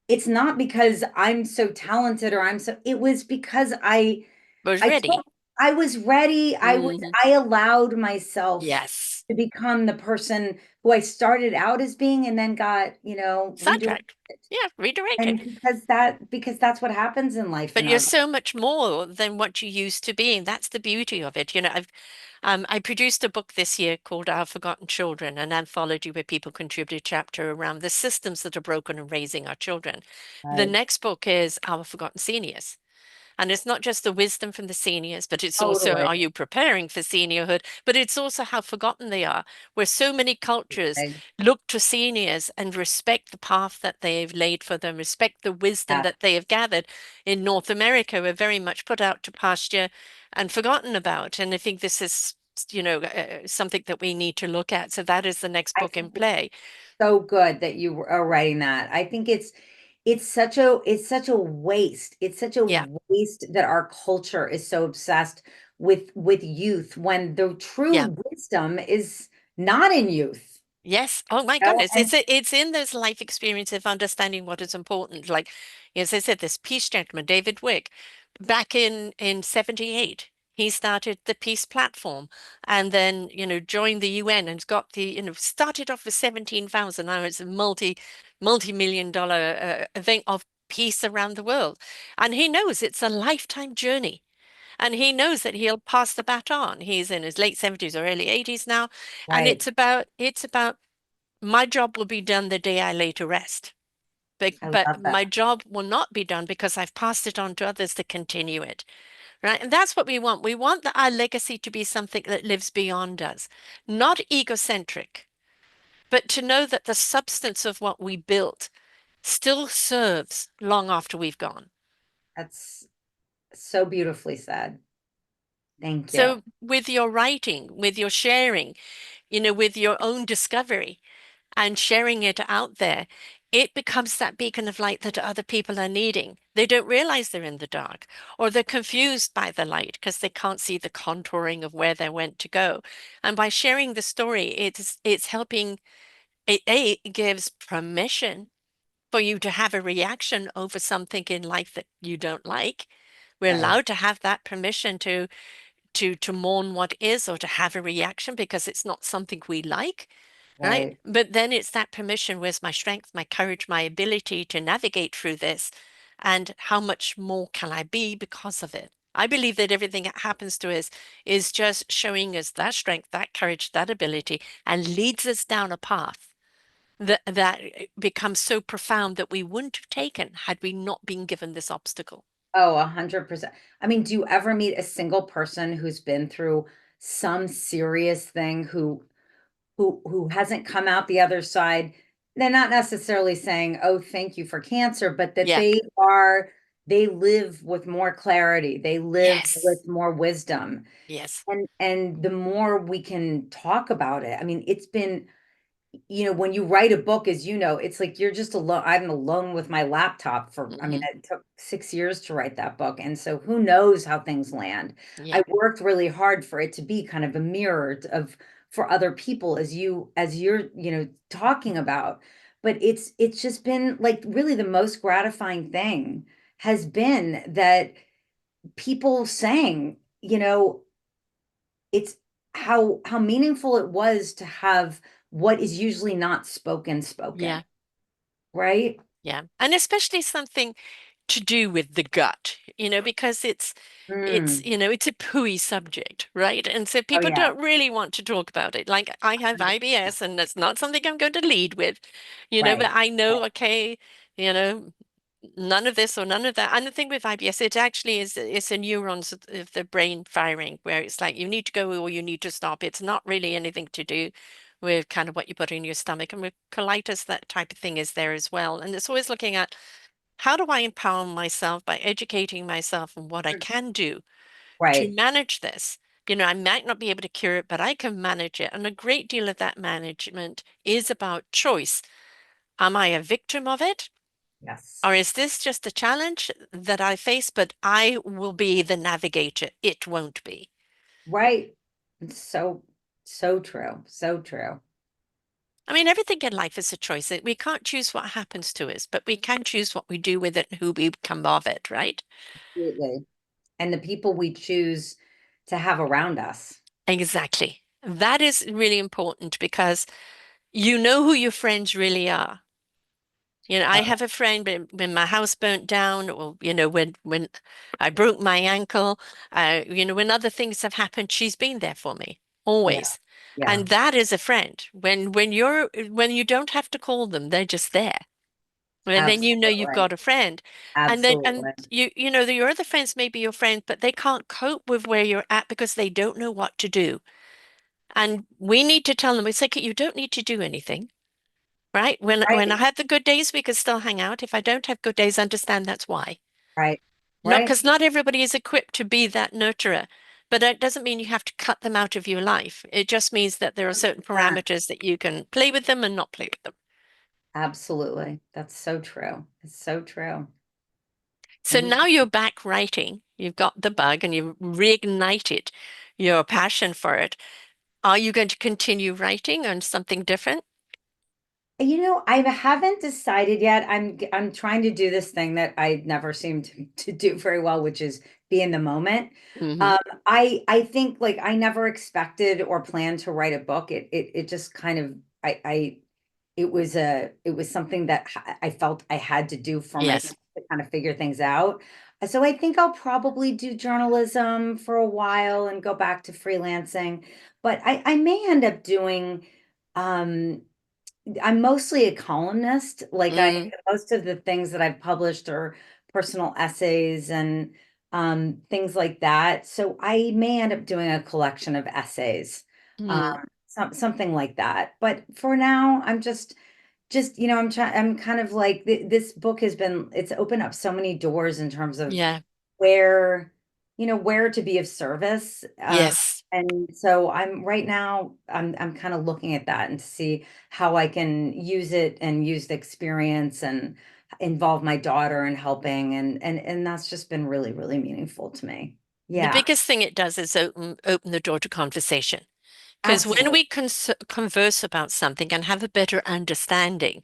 it's not because I'm so talented or it was because Was I ready. took, I was ready. Hmm I allowed myself Yes. to become the person who I started out as being and then got, redirected. Sidetracked. Yeah, redirected. And because that's what happens in life But in you're our so much more than what you used to be. And that's the beauty of it. I produced a book this year called Our Forgotten Children, an anthology where people contribute a chapter around the systems that are broken in raising our children. The life. next book is Our Forgotten Seniors. And it's not just the wisdom from the seniors, but it's also, Totally. are you preparing for seniorhood? But it's also how forgotten they are, where so many cultures Right. look to seniors and respect the path that they've laid for them, respect the wisdom Yeah. that they have gathered. In North America, we're very much put out to pasture and forgotten about. And I think this is, something that we need to look at. So that is the next I book in think play. so good that you are writing that. I think it's such a waste. It's such a Yeah, waste that our culture is so obsessed with youth when the yeah. true wisdom is not in youth. Yes. Oh my You know? goodness. It's in those life experience of understanding what is important. Like, as I said, this peace gentleman, David Wick, back in 78, he started the peace platform and then, joined the UN and got started off with 17,000. Now it's a multi-million dollar event of peace around the world. And he knows it's a lifetime journey. And he knows that he'll pass the baton. He's in his late 70s or early 80s now. And Right. it's about my job will be done the day I lay to rest. But, I but love that. my job will not be done because I've passed it on to others to continue it. Right. And that's what we want. We want our legacy to be something that lives beyond us, not egocentric, but to know that the substance of what we built still serves long after we've gone. That's so beautifully said. Thank you. So with your writing, with your sharing, with your own discovery, and sharing it out there, it becomes that beacon of light that other people are needing. They don't realize they're in the dark, or they're confused by the light because they can't see the contouring of where they went to go. And by sharing the story, it's helping. It gives permission for you to have a reaction over something in life that you don't like. We're Right. allowed to have that permission to mourn what is or to have a reaction because it's not something we like. Right. Right. But then it's that permission. Where's my strength, my courage, my ability to navigate through this? And how much more can I be because of it? I believe that everything that happens to us is just showing us that strength, that courage, that ability, and leads us down a path that becomes so profound that we wouldn't have taken had we not been given this obstacle. Oh, 100%. I mean, do you ever meet a single person who's been through some serious thing who hasn't come out the other side? They're not necessarily saying, "Oh, thank you for cancer," but that Yeah. they live with more clarity. They live Yes. with more wisdom. Yes. And the more we can talk about it, I mean, it's been when you write a book, as you know, it's like you're just alone. I'm alone with my laptop I mean, Hmm. it took 6 years to write that book. And so who knows how things land. I Yeah. worked really hard for it to be kind of a mirror of for other people as you're, talking about. But it's just been like really the most gratifying thing has been that people saying, it's how meaningful it was to have what is usually not spoken, Yeah. right? Yeah. And especially something to do with the gut, because it's Mm. it's a pooey subject, right? And so Oh people yeah. don't really want to talk about it. Like I have 100%. IBS and that's not something I'm going to lead with, but Right. I know, okay, you know, none of this or none of that. And the thing with IBS, it actually is it's a neurons of the brain firing where it's like you need to go or you need to stop. It's not really anything to do with kind of what you put in your stomach. And with colitis, that type of thing is there as well. And it's always looking at how do I empower myself by educating myself on what I can do to Right. manage this? I might not be able to cure it, but I can manage it. And a great deal of that management is about choice. Am I a victim of it? Yes. Or is this just a challenge that I face, but I will be the navigator? It won't be. Right. It's so true. So true. I mean, everything in life is a choice. We can't choose what happens to us, but we can choose what we do with it and who we become of it, right? Absolutely. And the people we choose to have around us. Exactly. That is really important because you know who your friends really are. I Uh, have a friend when my house burnt down, or when I broke my ankle, when other things have happened, she's been there for me yeah. always, Yeah. and that is a friend. When you don't have to call them, they're just there. And then you know you've Absolutely. got a friend. And Absolutely. you know your other friends may be your friends, but they can't cope with where you're at because they don't know what to do. And we need to tell them, it's like you don't need to do anything, right? When I Right. have the good days, we can still hang out. If I don't have good days, understand that's why. Right. Not Right. because not everybody is equipped to be that nurturer, but that doesn't mean you have to cut them out of your life. It just means that there are certain 100%. parameters that you can play with them and not play with them. Absolutely. That's so true. It's so true. So Mhm. now you're back writing. You've got the bug and you've reignited your passion for it. Are you going to continue writing on something different? I haven't decided yet. I'm trying to do this thing that I never seem to do very well, which is be in the moment. Hmm. Um, I think like I never expected or planned to write a book. It just kind of I it was something that I felt I had to do for myself Yes. to kind of figure things out. So I think I'll probably do journalism for a while and go back to freelancing. But I may end up doing um I'm mostly a columnist. Like Mm, most of the things that I've published are personal essays and things like that. So I may end up doing a collection of essays, mm, something like that. But for now, I'm trying, I'm kind of like this book it's opened up so many doors in terms of yeah. where, where to be of service. Yes. And so I'm right now, I'm kind of looking at that and to see how I can use it and use the experience and involve my daughter in helping. And that's just been really, really meaningful to me. The Yeah, biggest thing it does is open the door to conversation. Because when absolutely. we converse about something and have a better understanding,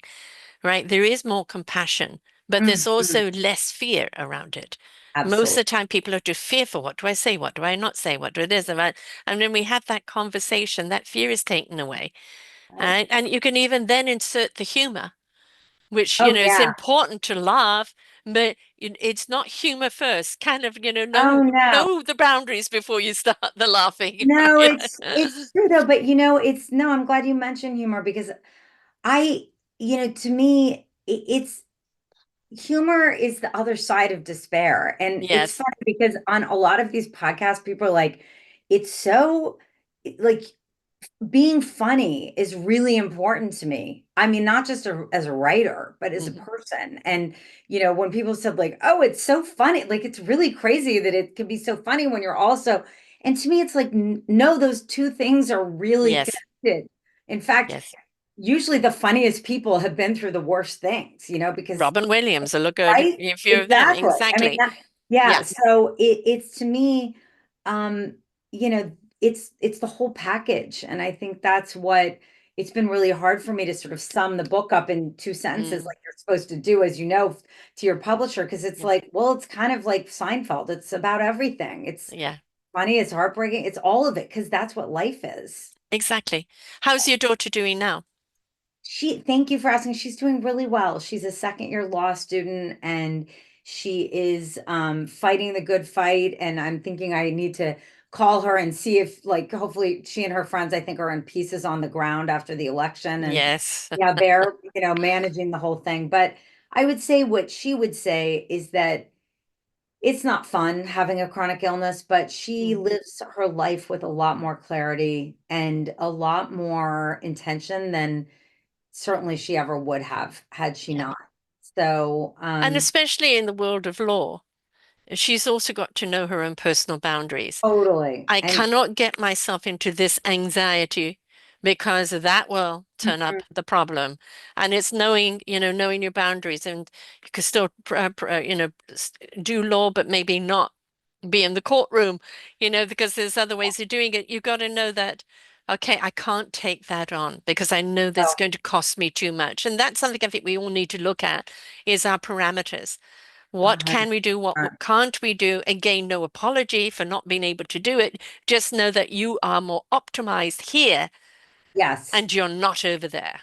right, there is more compassion, but there's Mhm. also less fear around it. Most of Absolutely. the time, people are too fearful. What do I say? What do I not say? What do it is about? And when we have that conversation, that fear is taken away. Right. And you can even then insert the humor, which, Oh is yeah. important to laugh, but it's not humor first. Kind of, Oh no. know the boundaries before you start the laughing, No, right? it's true though, but it's no, I'm glad you mentioned humor because I, to me, it's humor is the other side of despair. And it's Yes. funny because on a lot of these podcasts, people are like, it's so like being funny is really important to me. I mean, not just as a writer, but as a Hmm. person. And, when people said, like, oh, it's so funny, like, it's really crazy that it can be so funny when you're also, and to me, it's like, no, those two things are really Yes. connected. In fact, Yes. usually the funniest people have been through the worst things, because Robin Williams will look good right? if you're them. Exactly. I mean, Exactly. yeah. Yeah. So it's to me, um, you know, it's the whole package, and I think that's what it's been really hard for me to sort of sum the book up in two sentences, Mm, like you're supposed to do, as you know, to your publisher, because it's yeah. like, well, it's kind of like Seinfeld. It's about everything. It's Yeah. funny, it's heartbreaking, it's all of it, because that's what life is. Exactly. How's your daughter doing now? Thank you for asking. She's doing really well. She's a second year law student and she is fighting the good fight. And I'm thinking I need to call her and see if, like, hopefully she and her friends, I think, are in pieces on the ground after the election. And Yes. yeah, they're, managing the whole thing. But I would say what she would say is that it's not fun having a chronic illness, but she Mm, lives her life with a lot more clarity and a lot more intention than certainly she ever would have had she yeah. not. So, And especially in the world of law, she's also got to know her own personal boundaries. totally. I And cannot get myself into this anxiety because that will turn up Mhm. the problem. And it's knowing, knowing your boundaries and you can still, do law, but maybe not be in the courtroom, because there's other ways of doing it. You've got to know that, okay, I can't take that on because I know that's So, going to cost me too much. And that's something I think we all need to look at is our parameters. What can we do? What 100%. can't we do? Again, no apology for not being able to do it. Just know that you are more optimized here Yes, and you're not over there.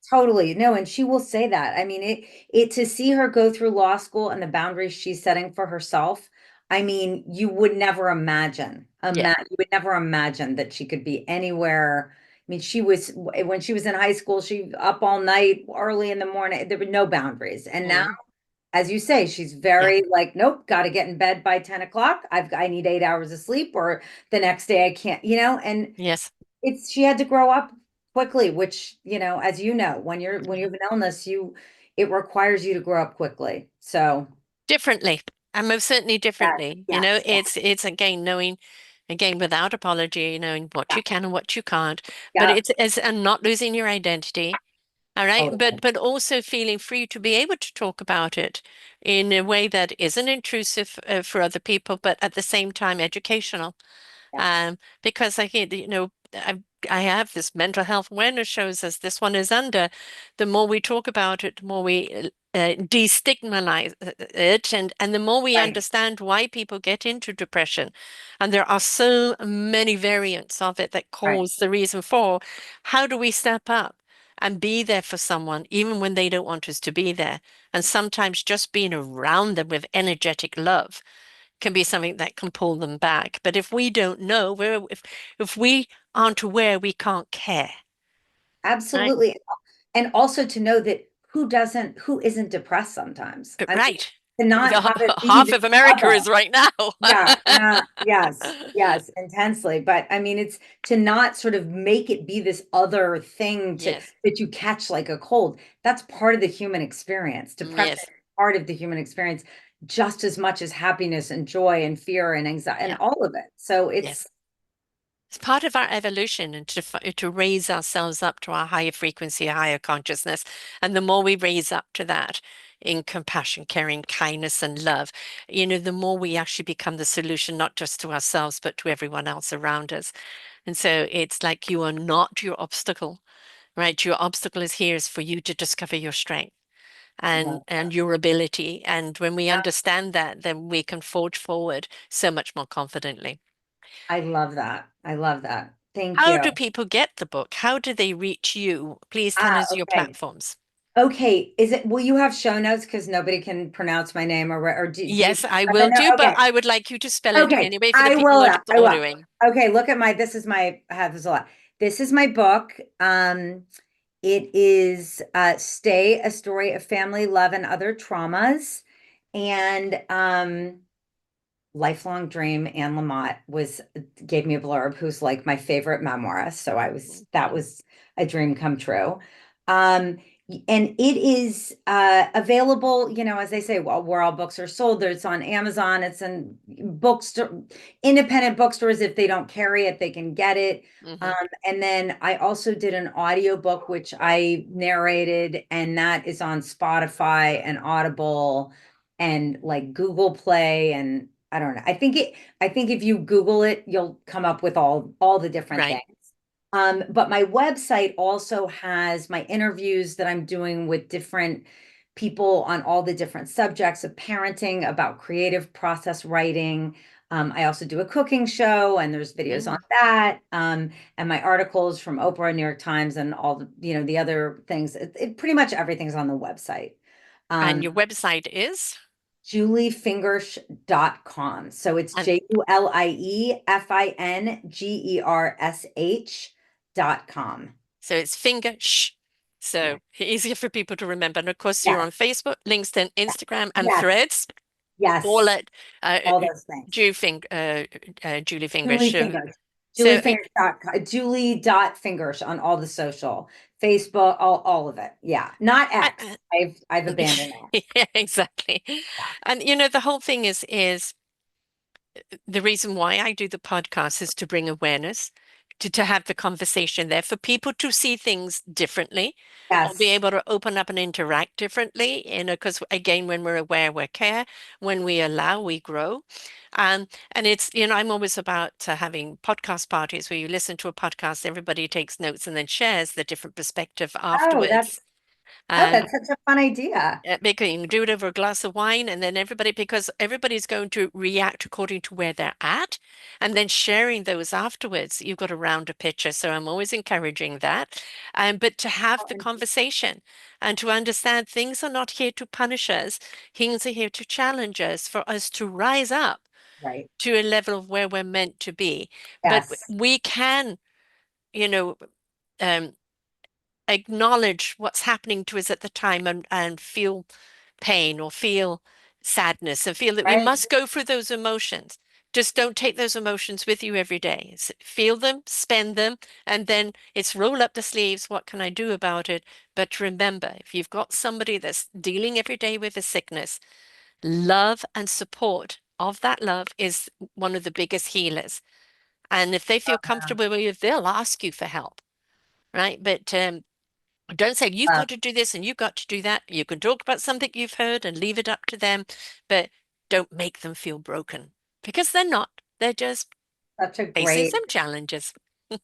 totally. No, and she will say that. I mean, it to see her go through law school and the boundaries she's setting for herself. I mean, you would never imagine, Yeah. you would never imagine that she could be anywhere, mean, she was when she was in high school, she up all night, early in the morning. There were no boundaries. And now, Mm, as you say, she's yeah. very like, nope, got to get in bed by 10 o'clock. I need 8 hours of sleep, or the next day I can't, and Yes. she had to grow up quickly, which, as you know, when you have an illness, it requires you to grow up quickly. So Differently. And most certainly yes, differently. yes, It's again knowing, again without apology, knowing what yeah, you can and what you can't. But yeah, it's and not losing your identity. All right. totally. But also feeling free to be able to talk about it in a way that isn't intrusive for other people, but at the same time educational. Yes, Because I get, I have this mental health awareness shows us this one is under, the more we talk about it, the more we destigmatize it, and the more we right, understand why people get into depression. And there are so many variants of it that right. cause the reason for. How do we step up and be there for someone, even when they don't want us to be there? And sometimes just being around them with energetic love can be something that can pull them back. But if we don't know, if we aren't aware, we can't care, right? Absolutely. And also to know that who isn't depressed sometimes. I mean, Right. to not Yeah, have it be half this of America other. is right now. Yeah, yes, yes, intensely. But I mean, it's to not sort of make it be this other thing Yes, that you catch like a cold. That's part of the human experience. Depression yes, is part of the human experience just as much as happiness and joy and fear and anxiety and yeah, all of it. So yes. It's part of our evolution and to raise ourselves up to a higher frequency, a higher consciousness. And the more we raise up to that in compassion, caring, kindness, and love, the more we actually become the solution, not just to ourselves, but to everyone else around us. And so it's like you are not your obstacle, right? Your obstacle is for you to discover your strength love and your ability. And when we that. understand that, then we can forge forward so much more confidently. I love that. I love that. Thank How you. do people get the book? How do they reach you? Please tell Ah, us your okay. platforms. Okay. Will you have show notes because nobody can pronounce my name, or do you Yes, I have it will there? do, but Okay. I would like you to spell it Okay. anyway for the I people will. that are I will. audioing. Okay. Look at I have this a lot. This is my book. It is Stay, a story of family, love, and other traumas. And lifelong dream. Anne Lamott gave me a blurb, who's like my favorite memoirist. So that Mhm. was a dream come true. Um, and it is available, as they say, well, where all books are sold. It's on Amazon. It's in bookstore, independent bookstores. If they don't carry it, they can get it. Um, Mhm. and then I also did an audiobook, which I narrated, and that is on Spotify and Audible and like Google Play, and I don't know. I think if you Google it, you'll come up with all the different Right. things. But my website also has my interviews that I'm doing with different people on all the different subjects of parenting, about creative process writing. I also do a cooking show, and there's videos on Mm. that. And my articles from Oprah, New York Times, and all the other things. Pretty much everything's on the website. And Um, your website is? JulieFingersh.com. So it's And JulieFingersh.com. so it's Fingersh. Yeah. So easier for people to remember. And of course, you're Yes. on Facebook, LinkedIn, Instagram, and Yes. Threads, all Yes. at All those things. Julie Fingersh. Julie So, Fingers. so Julie.Fingers on all the social, Facebook, all of it. Yeah. Not X. I, I've abandoned that. yeah, exactly. And the whole thing is the reason why I do the podcast is to bring awareness, to have the conversation there for people to see things differently or be Yes. able to open up and interact differently. Because again, when we're aware, we care. When we allow, we grow. And it's, I'm always about having podcast parties where you listen to a podcast, everybody takes notes and then shares the different perspective Oh, afterwards. that's such a fun idea. Because you can do it over a glass of wine and then because everybody's going to react according to where they're at and then sharing those afterwards, you've got a rounder picture. So I'm always encouraging that. But to have Oh, the conversation and to understand things are not here to punish us, things are here to challenge us, for us to rise up right. to a level of where we're meant to be. But Yes. we can, you know, um, acknowledge what's happening to us at the time and feel pain or feel sadness and feel that we Right. must go through those emotions. Just don't take those emotions with you every day. Feel them, spend them, and then it's roll up the sleeves. What can I do about it? But remember, if you've got somebody that's dealing every day with a sickness, love and support of that love is one of the biggest healers. And if they feel comfortable with you, they'll ask you for help, right? But don't say you've Love. got to do this and you've got to do that. You can talk about something you've heard and leave it up to them, but don't make them feel broken because they're not. They're just Such a facing great, some challenges.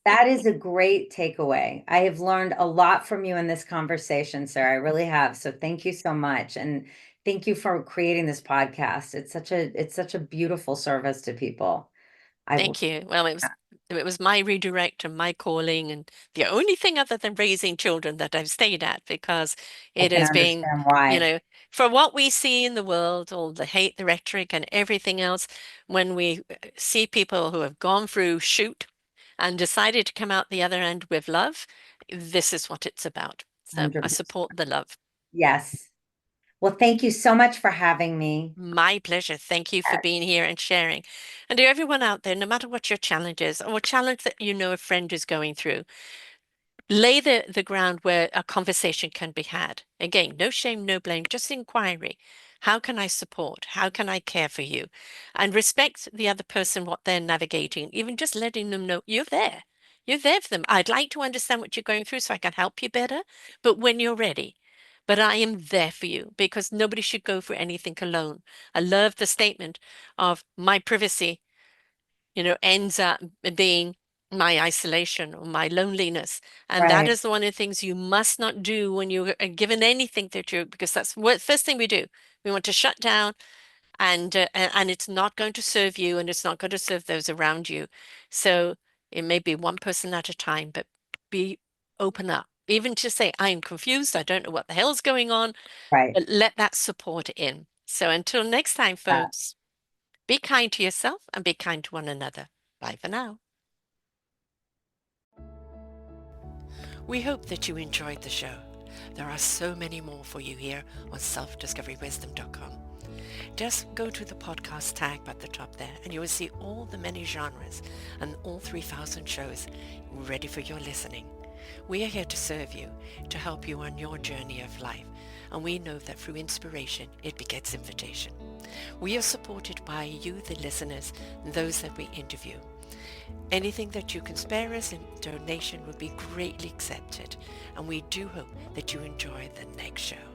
that is a great takeaway. I have learned a lot from you in this conversation, sir. I really have. So thank you so much. And thank you for creating this podcast. It's such a beautiful service to people. I will, Thank you. Well, it was my redirect and my calling, and the only thing other than raising children that I've stayed at because I it can has been, understand you why. know, for what we see in the world, all the hate, the rhetoric, and everything else, when we see people who have gone through shoot and decided to come out the other end with love, this is what it's about. So I 100%. support the love. Yes. Well, thank you so much for having me. My pleasure. Thank you for being here and sharing. And to everyone out there, no matter what your challenge is or a challenge that you know a friend is going through, lay the ground where a conversation can be had. Again, no shame, no blame, just inquiry. How can I support? How can I care for you? And respect the other person, what they're navigating, even just letting them know you're there. You're there for them. I'd like to understand what you're going through so I can help you better, but when you're ready. But I am there for you because nobody should go through anything alone. I love the statement of my privacy ends up being my isolation or my loneliness. And that Right. is one of the things you must not do when you are given anything that you, because that's what first thing we do. We want to shut down and it's not going to serve you and it's not going to serve those around you. So it may be one person at a time, but be open up. Even to say, I'm confused, I don't know what the hell's going on, Right. but let that support in. So until next time, Uh, folks, be kind to yourself and be kind to one another. Bye for now. We hope that you enjoyed the show. There are so many more for you here on selfdiscoverywisdom.com. Just go to the podcast tag at the top there and you will see all the many genres and all 3,000 shows ready for your listening. We are here to serve you, to help you on your journey of life, and we know that through inspiration it begets invitation. We are supported by you, the listeners, and those that we interview. Anything that you can spare us in donation would be greatly accepted, and we do hope that you enjoy the next show.